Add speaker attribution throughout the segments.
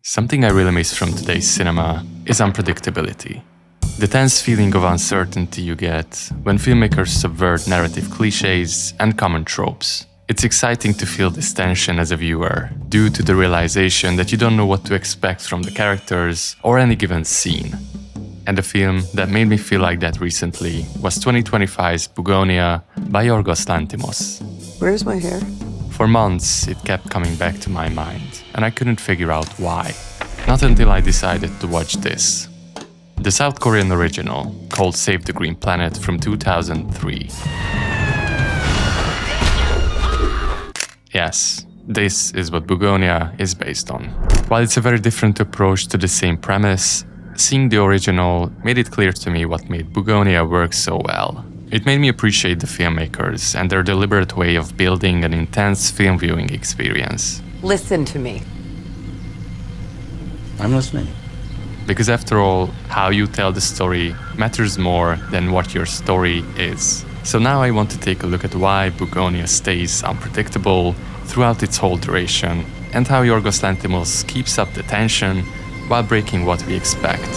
Speaker 1: Something I really miss from today's cinema is unpredictability. The tense feeling of uncertainty you get when filmmakers subvert narrative cliches and common tropes. It's exciting to feel this tension as a viewer, due to the realization that you don't know what to expect from the characters or any given scene. And a film that made me feel like that recently was 2025's Bugonia by Yorgos Lanthimos.
Speaker 2: Where's my hair?
Speaker 1: For months, it kept coming back to my mind, and I couldn't figure out why. Not until I decided to watch this. The South Korean original, called Save the Green Planet from 2003. Yes, this is what Bugonia is based on. While it's a very different approach to the same premise, seeing the original made it clear to me what made Bugonia work so well. It made me appreciate the filmmakers and their deliberate way of building an intense film viewing experience.
Speaker 2: Listen to me.
Speaker 3: I'm listening.
Speaker 1: Because after all, how you tell the story matters more than what your story is. So now I want to take a look at why Bugonia stays unpredictable throughout its whole duration, and how Yorgos Lanthimos keeps up the tension while breaking what we expect.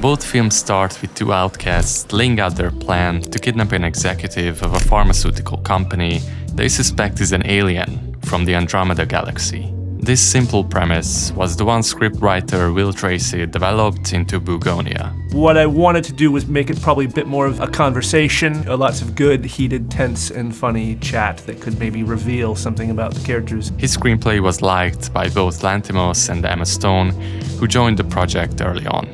Speaker 1: Both films start with two outcasts laying out their plan to kidnap an executive of a pharmaceutical company they suspect is an alien from the Andromeda galaxy. This simple premise was the one scriptwriter Will Tracy developed into Bugonia.
Speaker 4: What I wanted to do was make it probably a bit more of a conversation, lots of good, heated, tense, and funny chat that could maybe reveal something about the characters.
Speaker 1: His screenplay was liked by both Lanthimos and Emma Stone, who joined the project early on.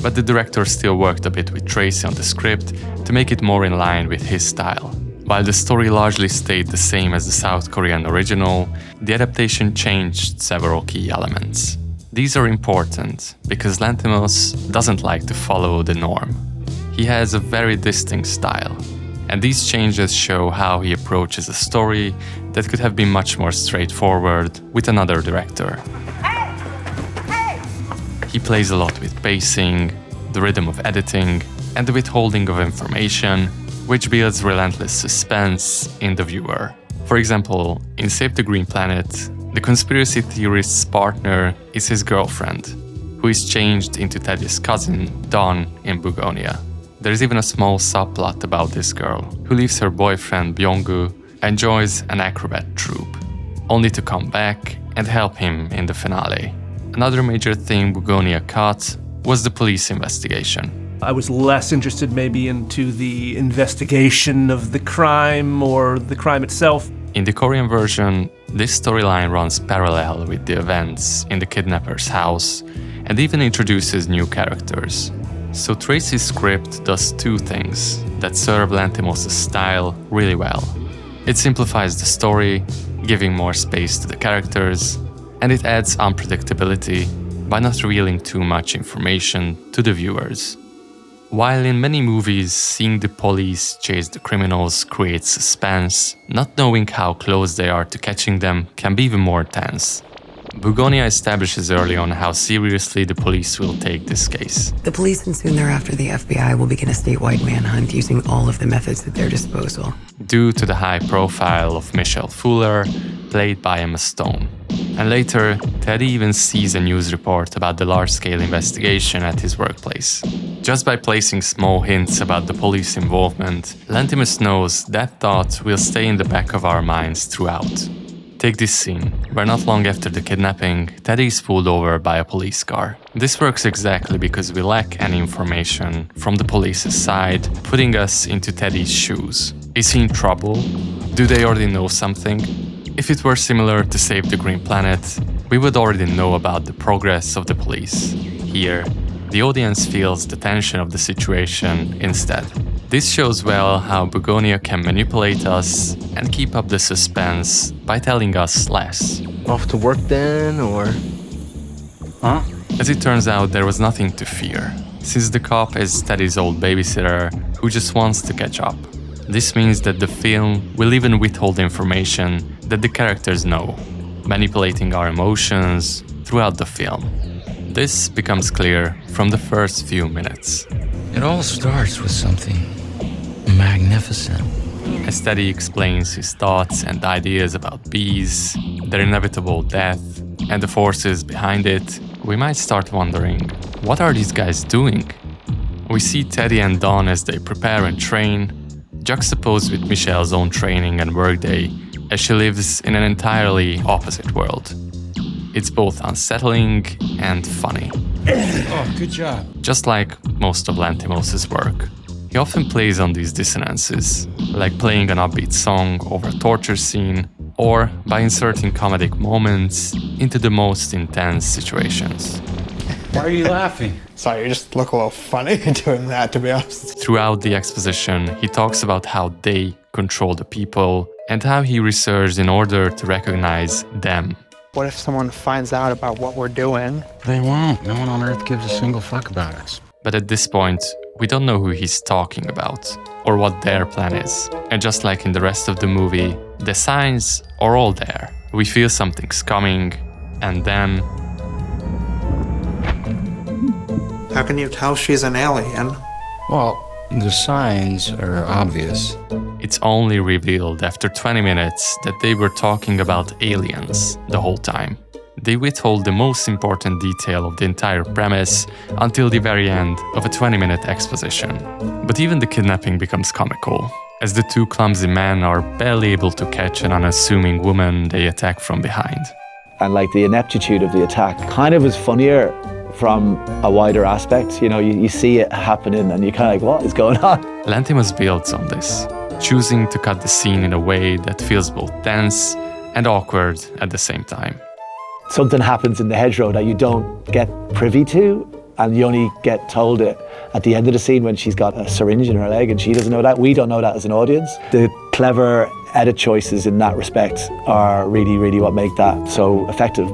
Speaker 1: But the director still worked a bit with Tracy on the script to make it more in line with his style. While the story largely stayed the same as the South Korean original, the adaptation changed several key elements. These are important because Lanthimos doesn't like to follow the norm. He has a very distinct style, and these changes show how he approaches a story that could have been much more straightforward with another director. He plays a lot with pacing, the rhythm of editing, and the withholding of information, which builds relentless suspense in the viewer. For example, in Save the Green Planet, the conspiracy theorist's partner is his girlfriend, who is changed into Teddy's cousin, Dawn, in Bugonia. There is even a small subplot about this girl, who leaves her boyfriend Byung-gu and joins an acrobat troupe, only to come back and help him in the finale. Another major thing Bugonia cut was the police investigation.
Speaker 4: I was less interested maybe into the investigation of the crime or the crime itself.
Speaker 1: In the Korean version, this storyline runs parallel with the events in the kidnapper's house and even introduces new characters. So Tracy's script does two things that serve Lanthimos' style really well. It simplifies the story, giving more space to the characters, and it adds unpredictability by not revealing too much information to the viewers. While in many movies, seeing the police chase the criminals creates suspense, not knowing how close they are to catching them can be even more tense. Bugonia establishes early on how seriously the police will take this case.
Speaker 2: The police and soon thereafter the FBI will begin a statewide manhunt using all of the methods at their disposal.
Speaker 1: Due to the high profile of Michelle Fuller, played by Emma Stone. And later, Teddy even sees a news report about the large-scale investigation at his workplace. Just by placing small hints about the police involvement, Lanthimos knows that thought will stay in the back of our minds throughout. Take this scene, where not long after the kidnapping, Teddy is pulled over by a police car. This works exactly because we lack any information from the police's side, putting us into Teddy's shoes. Is he in trouble? Do they already know something? If it were similar to Save the Green Planet, we would already know about the progress of the police. Here, the audience feels the tension of the situation instead. This shows well how Bugonia can manipulate us and keep up the suspense by telling us less.
Speaker 5: Off to work then, or?
Speaker 3: Huh?
Speaker 1: As it turns out, there was nothing to fear, since the cop is Teddy's old babysitter who just wants to catch up. This means that the film will even withhold information that the characters know, manipulating our emotions throughout the film. This becomes clear from the first few minutes.
Speaker 3: It all starts with something magnificent.
Speaker 1: As Teddy explains his thoughts and ideas about bees, their inevitable death, and the forces behind it, we might start wondering, what are these guys doing? We see Teddy and Dawn as they prepare and train, juxtaposed with Michelle's own training and workday, as she lives in an entirely opposite world. It's both unsettling and funny.
Speaker 3: Oh, good job.
Speaker 1: Just like most of Lanthimos' work. He often plays on these dissonances, like playing an upbeat song over a torture scene, or by inserting comedic moments into the most intense situations.
Speaker 3: Why are you laughing?
Speaker 6: Sorry, you just look a little funny doing that, to be honest.
Speaker 1: Throughout the exposition, he talks about how they control the people and how he researched in order to recognize them.
Speaker 6: What if someone finds out about what we're doing?
Speaker 3: They won't. No one on Earth gives a single fuck about us.
Speaker 1: But at this point, we don't know who he's talking about or what their plan is. And just like in the rest of the movie, the signs are all there. We feel something's coming, and then...
Speaker 6: How can you tell she's an alien?
Speaker 3: Well, the signs are obvious.
Speaker 1: It's only revealed after 20 minutes that they were talking about aliens the whole time. They withhold the most important detail of the entire premise until the very end of a 20-minute exposition. But even the kidnapping becomes comical, as the two clumsy men are barely able to catch an unassuming woman they attack from behind.
Speaker 7: And like the ineptitude of the attack kind of is funnier from a wider aspect. You know, you see it happening and you're kind of like, what is going on?
Speaker 1: Lanthimos builds on this, choosing to cut the scene in a way that feels both tense and awkward at the same time.
Speaker 7: Something happens in the hedgerow that you don't get privy to, and you only get told it at the end of the scene when she's got a syringe in her leg and she doesn't know that. We don't know that as an audience. The clever edit choices in that respect are really, really what make that so effective.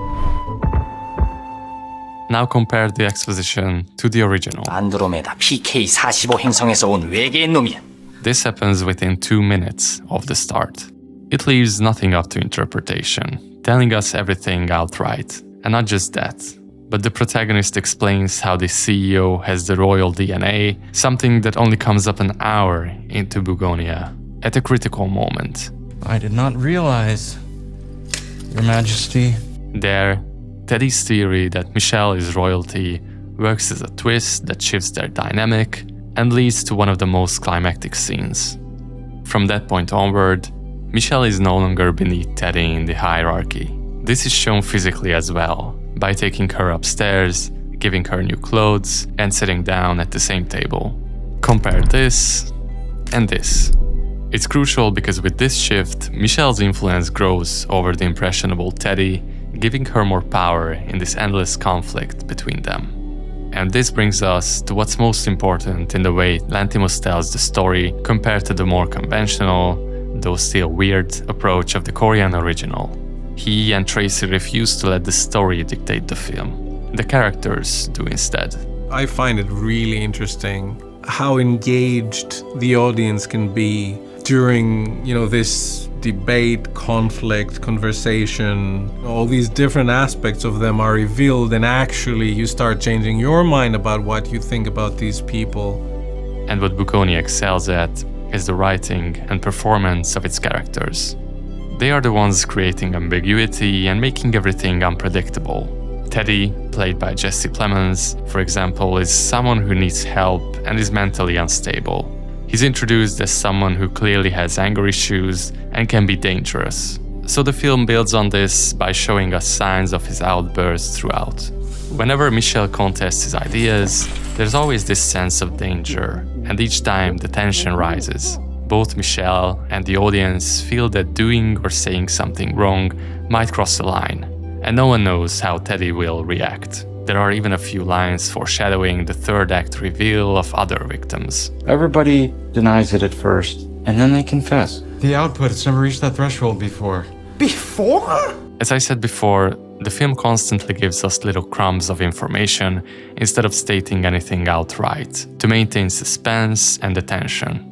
Speaker 1: Now compare the exposition to the original.
Speaker 8: 안드로메다 PK45 행성에서 온 외계인 놈이야.
Speaker 1: This happens within 2 minutes of the start. It leaves nothing up to interpretation, telling us everything outright. And not just that, but the protagonist explains how the CEO has the royal DNA, something that only comes up an hour into Bugonia, at a critical moment.
Speaker 3: I did not realize, Your Majesty.
Speaker 1: There, Teddy's theory that Michelle is royalty works as a twist that shifts their dynamic and leads to one of the most climactic scenes. From that point onward, Michelle is no longer beneath Teddy in the hierarchy. This is shown physically as well, by taking her upstairs, giving her new clothes, and sitting down at the same table. Compare this and this. It's crucial because with this shift, Michelle's influence grows over the impressionable Teddy, giving her more power in this endless conflict between them. And this brings us to what's most important in the way Lanthimos tells the story compared to the more conventional, though still weird, approach of the Korean original. He and Tracy refuse to let the story dictate the film. The characters do instead.
Speaker 9: I find it really interesting how engaged the audience can be during, this debate, conflict, conversation. All these different aspects of them are revealed, and actually you start changing your mind about what you think about these people.
Speaker 1: And what Bugonia excels at is the writing and performance of its characters. They are the ones creating ambiguity and making everything unpredictable. Teddy, played by Jesse Plemons, for example, is someone who needs help and is mentally unstable. He's introduced as someone who clearly has anger issues and can be dangerous. So the film builds on this by showing us signs of his outbursts throughout. Whenever Michel contests his ideas, there's always this sense of danger, and each time the tension rises. Both Michel and the audience feel that doing or saying something wrong might cross the line, and no one knows how Teddy will react. There are even a few lines foreshadowing the third act reveal of other victims.
Speaker 3: Everybody denies it at first, and then they confess. The output, it's never reached that threshold before.
Speaker 6: Before?
Speaker 1: As I said before, the film constantly gives us little crumbs of information instead of stating anything outright, to maintain suspense and the tension.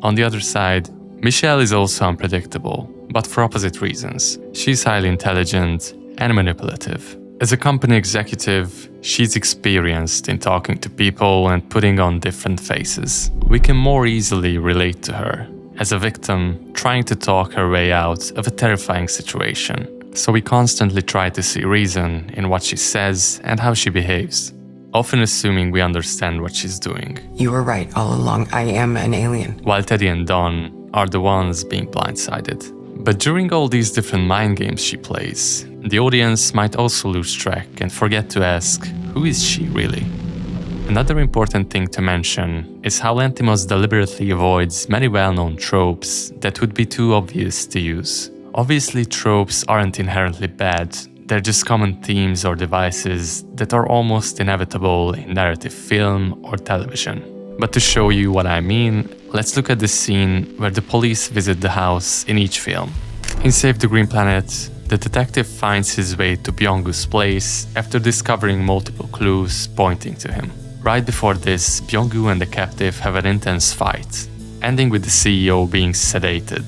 Speaker 1: On the other side, Michelle is also unpredictable, but for opposite reasons. She's highly intelligent and manipulative, As a company executive, she's experienced in talking to people and putting on different faces. We can more easily relate to her as a victim trying to talk her way out of a terrifying situation. So we constantly try to see reason in what she says and how she behaves, often assuming we understand what she's doing.
Speaker 2: You were right all along. I am an alien.
Speaker 1: While Teddy and Don are the ones being blindsided. But during all these different mind games she plays, the audience might also lose track and forget to ask, who is she really? Another important thing to mention is how Lanthimos deliberately avoids many well-known tropes that would be too obvious to use. Obviously, tropes aren't inherently bad, they're just common themes or devices that are almost inevitable in narrative film or television. But to show you what I mean, let's look at the scene where the police visit the house in each film. In Save the Green Planet, the detective finds his way to Byung-goo's place after discovering multiple clues pointing to him. Right before this, Byung-goo and the captive have an intense fight, ending with the CEO being sedated.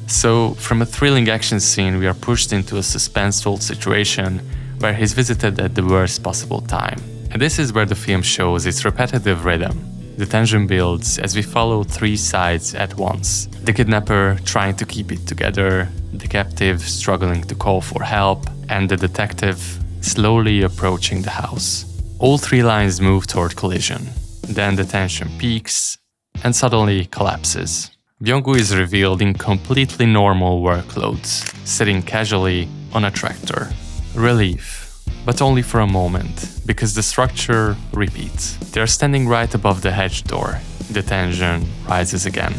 Speaker 1: So, from a thrilling action scene, we are pushed into a suspenseful situation where he's visited at the worst possible time. And this is where the film shows its repetitive rhythm. The tension builds as we follow three sides at once. The kidnapper trying to keep it together, the captive struggling to call for help, and the detective slowly approaching the house. All three lines move toward collision. Then the tension peaks and suddenly collapses. Byung-goo is revealed in completely normal work clothes, sitting casually on a tractor. Relief. But only for a moment, because the structure repeats. They're standing right above the hedge door. The tension rises again.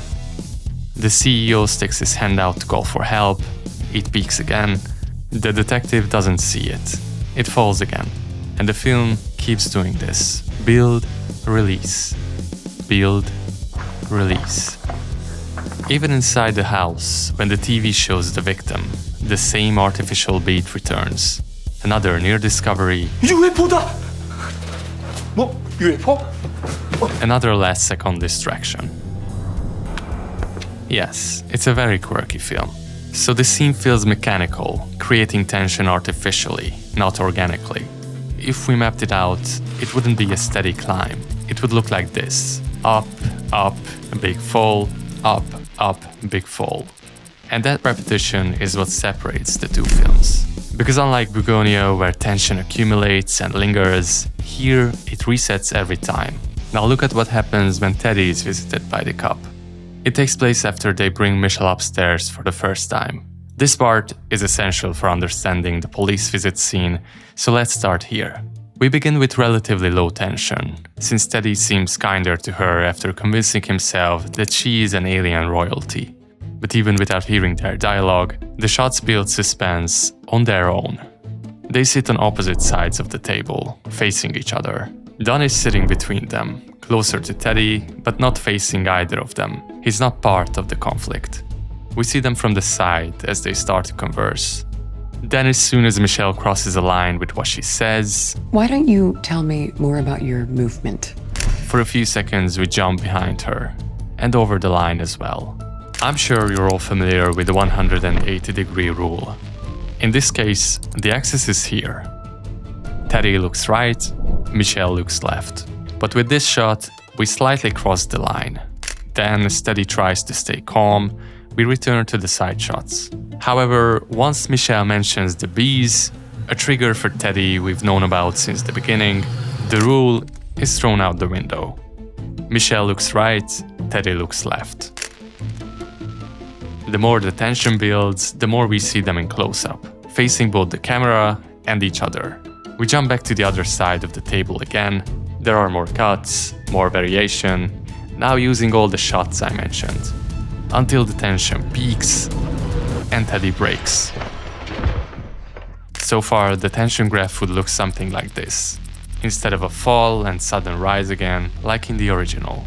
Speaker 1: The CEO sticks his hand out to call for help. It peaks again. The detective doesn't see it. It falls again. And the film keeps doing this. Build, release. Build, release. Even inside the house, when the TV shows the victim, the same artificial beat returns. Another near discovery.
Speaker 8: UFO다! 뭐? UFO?
Speaker 1: Another last second distraction. Yes, it's a very quirky film. So the scene feels mechanical, creating tension artificially, not organically. If we mapped it out, it wouldn't be a steady climb. It would look like this. Up, up, a big fall, up, big fall. And that repetition is what separates the two films. Because unlike Bugonia, where tension accumulates and lingers, here it resets every time. Now look at what happens when Teddy is visited by the cop. It takes place after they bring Michelle upstairs for the first time. This part is essential for understanding the police visit scene, so let's start here. We begin with relatively low tension, since Teddy seems kinder to her after convincing himself that she is an alien royalty. But even without hearing their dialogue, the shots build suspense on their own. They sit on opposite sides of the table, facing each other. Don is sitting between them, closer to Teddy, but not facing either of them. He's not part of the conflict. We see them from the side as they start to converse. Then as soon as Michelle crosses a line with what she says,
Speaker 2: Why don't you tell me more about your movement?
Speaker 1: For a few seconds we jump behind her, and over the line as well. I'm sure you're all familiar with the 180-degree rule. In this case, the axis is here. Teddy looks right, Michelle looks left. But with this shot, we slightly cross the line. Then, as Teddy tries to stay calm, we return to the side shots. However, once Michelle mentions the bees, a trigger for Teddy we've known about since the beginning, the rule is thrown out the window. Michelle looks right, Teddy looks left. The more the tension builds, the more we see them in close-up, facing both the camera and each other. We jump back to the other side of the table again. There are more cuts, more variation, now using all the shots I mentioned, until the tension peaks and Teddy breaks. So far, the tension graph would look something like this, instead of a fall and sudden rise again, like in the original.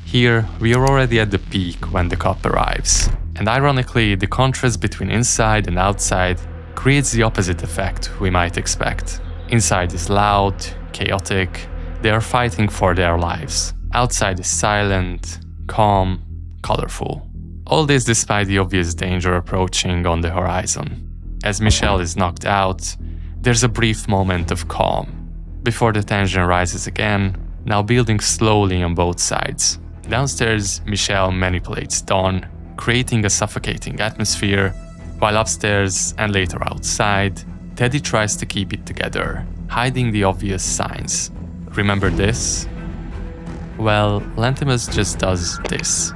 Speaker 1: Here, we are already at the peak when the cop arrives. And ironically, the contrast between inside and outside creates the opposite effect we might expect. Inside is loud, chaotic, they are fighting for their lives. Outside is silent, calm, colorful. All this despite the obvious danger approaching on the horizon. As Michelle is knocked out, There's a brief moment of calm, before the tension rises again, now building slowly on both sides. Downstairs, Michelle manipulates Dawn, creating a suffocating atmosphere, while upstairs and later outside, Teddy tries to keep it together, hiding the obvious signs. Remember this? Well, Lanthimos just does this,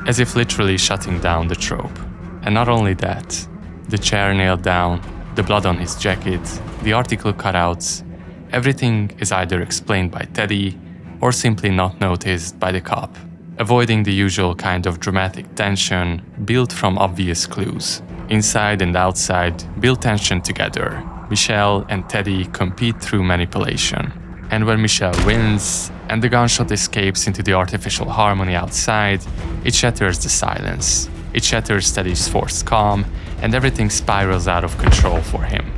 Speaker 1: as if literally shutting down the trope. And not only that, the chair nailed down, the blood on his jacket, the article cutouts, everything is either explained by Teddy or simply not noticed by the cop, avoiding the usual kind of dramatic tension built from obvious clues. Inside and outside build tension together. Michelle and Teddy compete through manipulation. And when Michelle wins and the gunshot escapes into the artificial harmony outside, it shatters the silence. It shatters Teddy's forced calm, and everything spirals out of control for him.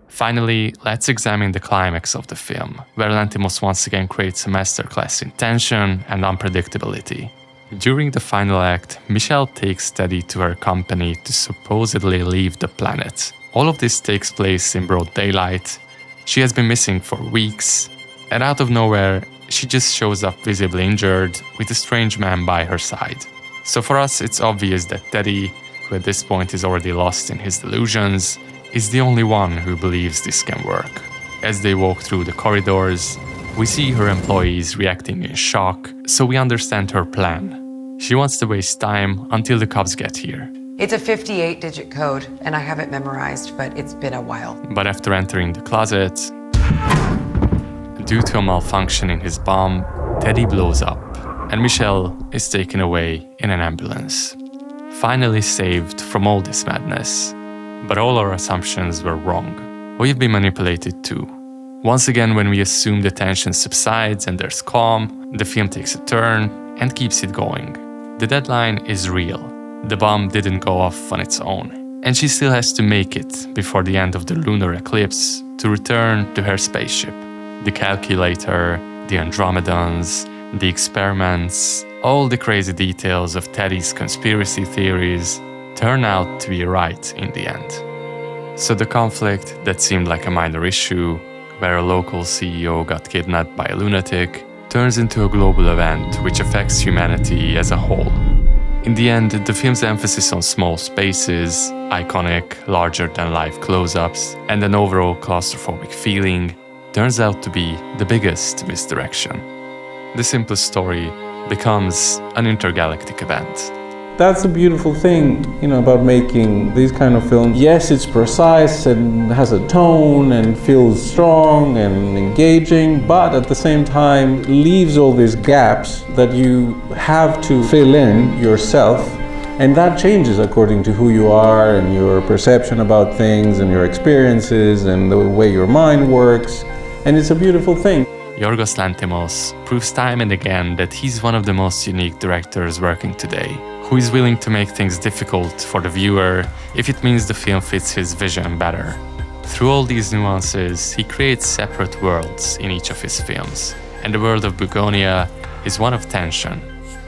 Speaker 1: Finally, let's examine the climax of the film, where Lanthimos once again creates a masterclass in tension and unpredictability. During the final act, Michelle takes Teddy to her company to supposedly leave the planet. All of this takes place in broad daylight. She has been missing for weeks, and out of nowhere, she just shows up visibly injured with a strange man by her side. So for us, it's obvious that Teddy, who at this point is already lost in his delusions, is the only one who believes this can work. As they walk through the corridors, we see her employees reacting in shock, so we understand her plan. She wants to waste time until the cops get here.
Speaker 2: It's a 58-digit code, and I have it memorized, but it's been a while.
Speaker 1: But after entering the closet, due to a malfunction in his bomb, Teddy blows up, and Michelle is taken away in an ambulance. Finally saved from all this madness. But all our assumptions were wrong. We've been manipulated too. Once again, when we assume the tension subsides and there's calm, the film takes a turn and keeps it going. The deadline is real. The bomb didn't go off on its own, and she still has to make it before the end of the lunar eclipse to return to her spaceship. The calculator, the Andromedans, the experiments, all the crazy details of Teddy's conspiracy theories turn out to be right in the end. So the conflict that seemed like a minor issue, where a local CEO got kidnapped by a lunatic, turns into a global event which affects humanity as a whole. In the end, the film's emphasis on small spaces, iconic, larger-than-life close-ups, and an overall claustrophobic feeling turns out to be the biggest misdirection. The simplest story becomes an intergalactic event.
Speaker 10: That's the beautiful thing, about making these kind of films. Yes, it's precise and has a tone and feels strong and engaging, but at the same time leaves all these gaps that you have to fill in yourself, and that changes according to who you are and your perception about things and your experiences and the way your mind works, and it's a beautiful thing.
Speaker 1: Yorgos Lanthimos proves time and again that he's one of the most unique directors working today, who is willing to make things difficult for the viewer if it means the film fits his vision better. Through all these nuances, he creates separate worlds in each of his films, and the world of Bugonia is one of tension,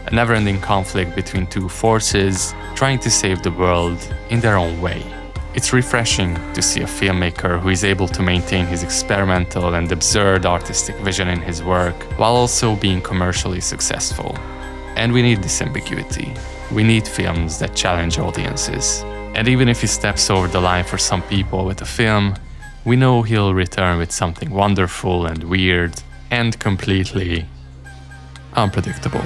Speaker 1: a never-ending conflict between two forces trying to save the world in their own way. It's refreshing to see a filmmaker who is able to maintain his experimental and absurd artistic vision in his work while also being commercially successful. And we need this ambiguity. We need films that challenge audiences. And even if he steps over the line for some people with a film, we know he'll return with something wonderful and weird and completely unpredictable.